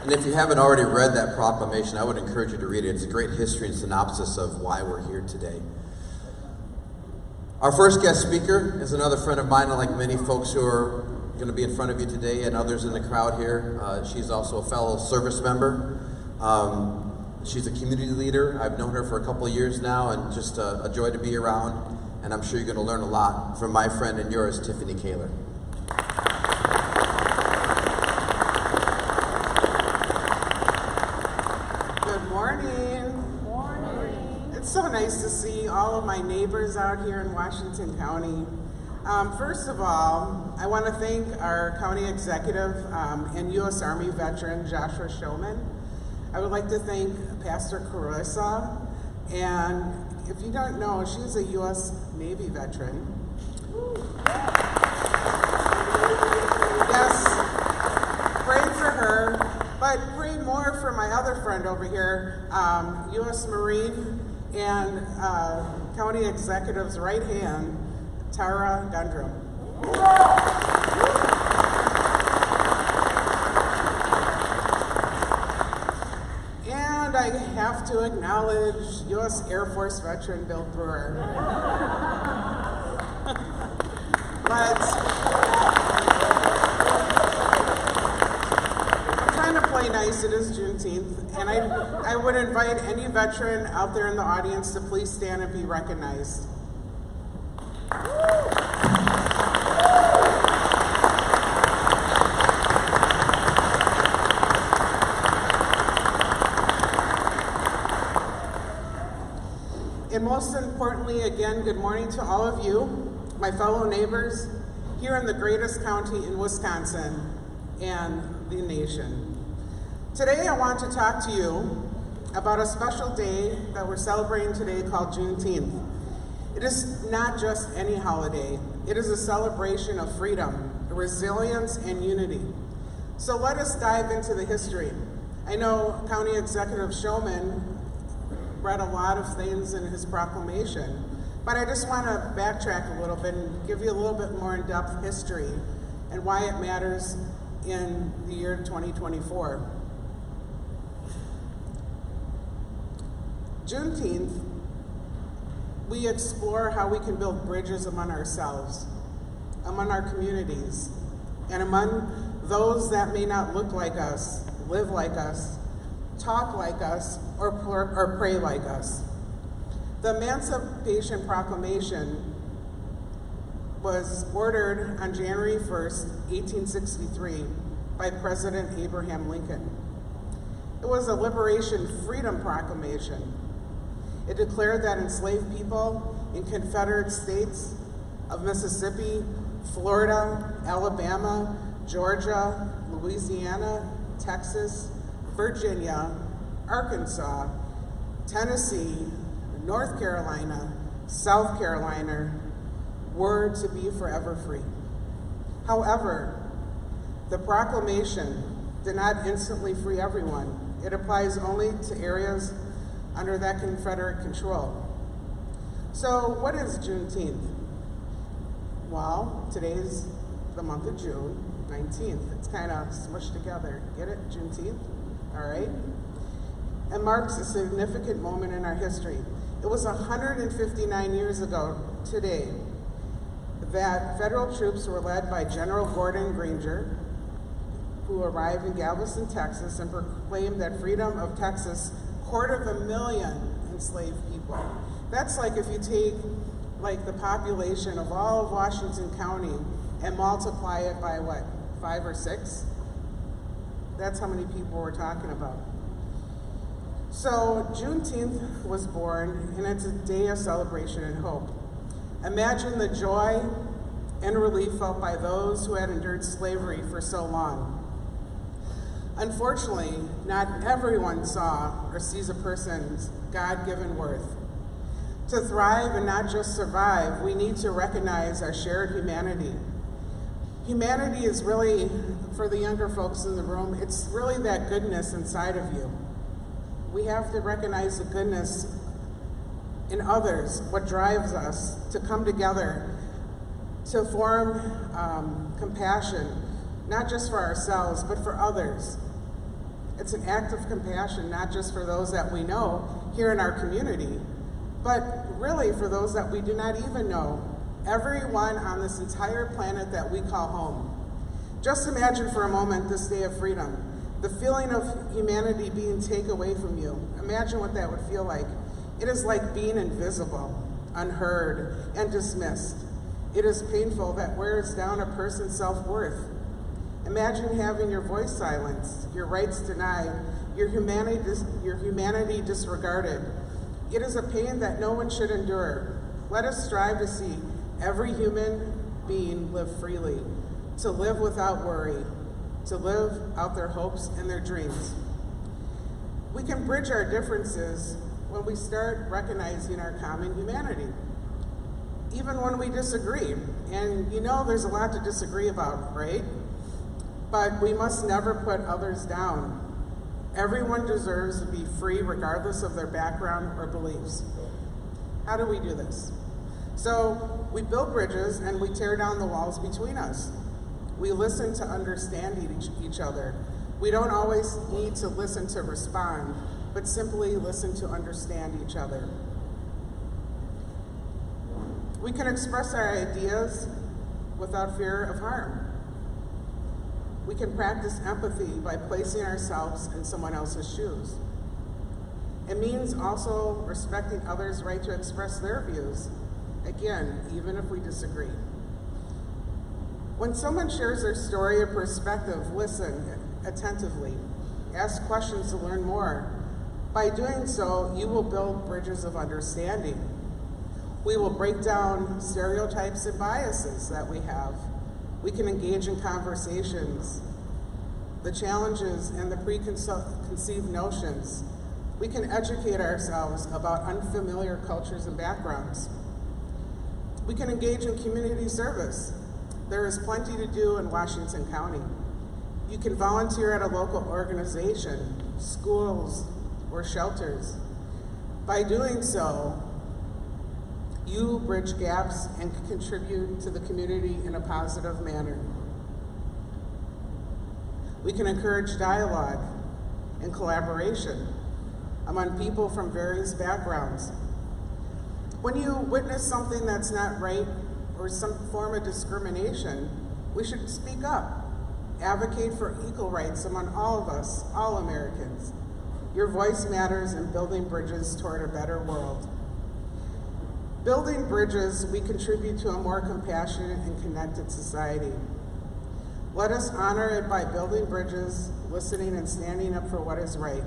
And if you haven't already read that proclamation, I would encourage you to read it. It's a great history and synopsis of why we're here today. Our first guest speaker is another friend of mine, and like many folks who are going to be in front of you today and others in the crowd here. She's also a fellow service member. She's a community leader. I've known her for a couple of years now, and just a joy to be around. And I'm sure you're going to learn a lot from my friend and yours, Tiffany Koehler. It's so nice to see all of my neighbors out here in Washington County. First of all, I want to thank our county executive and U.S. Army veteran, Joshua Showman. I would like to thank Pastor Carissa, and if you don't know, she's a U.S. Navy veteran. Yes, pray for her, but pray more for my other friend over here, U.S. Marine and County Executive's right hand, Tara Gundrum. And I have to acknowledge U.S. Air Force veteran Bill Brewer. But I'm trying to play nice. It is Juneteenth. And I would invite any veteran out there in the audience to please stand and be recognized. And most importantly, again, good morning to all of you, my fellow neighbors, here in the greatest county in Wisconsin and the nation. Today I want to talk to you about a special day that we're celebrating today called Juneteenth. It is not just any holiday. It is a celebration of freedom, resilience, and unity. So let us dive into the history. I know County Executive Showman read a lot of things in his proclamation, but I just want to backtrack a little bit and give you a little bit more in-depth history and why it matters in the year 2024. Juneteenth, we explore how we can build bridges among ourselves, among our communities, and among those that may not look like us, live like us, talk like us, or pray like us. The Emancipation Proclamation was ordered on January 1st, 1863 by President Abraham Lincoln. It was a liberation freedom proclamation. It declared that enslaved people in Confederate states of Mississippi, Florida, Alabama, Georgia, Louisiana, Texas, Virginia, Arkansas, Tennessee, North Carolina, South Carolina were to be forever free. However, the proclamation did not instantly free everyone. It applies only to areas under that Confederate control. So what is Juneteenth? Well, today's the month of June 19th. It's kind of smushed together. Get it? Juneteenth? All right? It marks a significant moment in our history. It was 159 years ago today that federal troops were led by General Gordon Granger, who arrived in Galveston, Texas, and proclaimed that freedom of Texas, 250,000 enslaved people. That's like if you take like the population of all of Washington County and multiply it by what, 5 or 6? That's how many people we're talking about. So Juneteenth was born, and it's a day of celebration and hope. Imagine the joy and relief felt by those who had endured slavery for so long. Unfortunately, not everyone saw or sees a person's God-given worth. To thrive and not just survive, we need to recognize our shared humanity. Humanity is really, for the younger folks in the room, it's really that goodness inside of you. We have to recognize the goodness in others, what drives us to come together, to form compassion, not just for ourselves, but for others. It's an act of compassion, not just for those that we know here in our community, but really for those that we do not even know, everyone on this entire planet that we call home. Just imagine for a moment this day of freedom, the feeling of humanity being taken away from you. Imagine what that would feel like. It is like being invisible, unheard, and dismissed. It is painful that wears down a person's self-worth. Imagine having your voice silenced, your rights denied, your humanity disregarded. It is a pain that no one should endure. Let us strive to see every human being live freely, to live without worry, to live out their hopes and their dreams. We can bridge our differences when we start recognizing our common humanity, even when we disagree. And you know there's a lot to disagree about, right? But we must never put others down. Everyone deserves to be free regardless of their background or beliefs. How do we do this? So we build bridges and we tear down the walls between us. We listen to understand each other. We don't always need to listen to respond, but simply listen to understand each other. We can express our ideas without fear of harm. We can practice empathy by placing ourselves in someone else's shoes. It means also respecting others' right to express their views, again, even if we disagree. When someone shares their story or perspective, listen attentively. Ask questions to learn more. By doing so, you will build bridges of understanding. We will break down stereotypes and biases that we have. We can engage in conversations, the challenges and the preconceived notions. We can educate ourselves about unfamiliar cultures and backgrounds. We can engage in community service. There is plenty to do in Washington County. You can volunteer at a local organization, schools, or shelters. By doing so, you bridge gaps and contribute to the community in a positive manner. We can encourage dialogue and collaboration among people from various backgrounds. When you witness something that's not right or some form of discrimination, we should speak up. Advocate for equal rights among all of us, all Americans. Your voice matters in building bridges toward a better world. Building bridges, we contribute to a more compassionate and connected society. Let us honor it by building bridges, listening and standing up for what is right.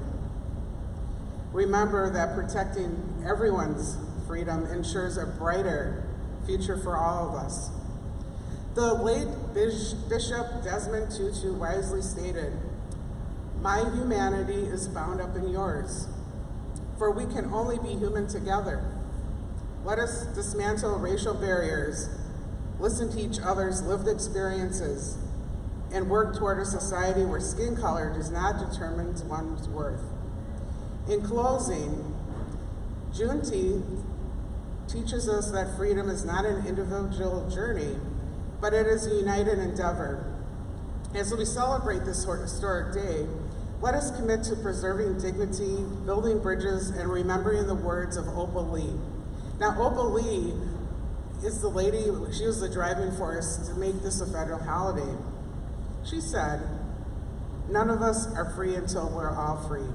Remember that protecting everyone's freedom ensures a brighter future for all of us. The late Bishop Desmond Tutu wisely stated, "My humanity is bound up in yours, for we can only be human together." Let us dismantle racial barriers, listen to each other's lived experiences, and work toward a society where skin color does not determine one's worth. In closing, Juneteenth teaches us that freedom is not an individual journey, but it is a united endeavor. As we celebrate this historic day, let us commit to preserving dignity, building bridges, and remembering the words of Opal Lee. Now, Opal Lee is the lady, she was the driving force to make this a federal holiday. She said, "None of us are free until we're all free."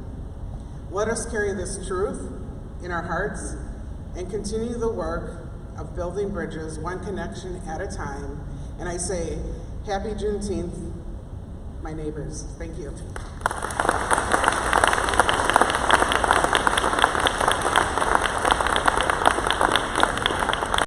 Let us carry this truth in our hearts and continue the work of building bridges, one connection at a time. And I say, happy Juneteenth, my neighbors. Thank you.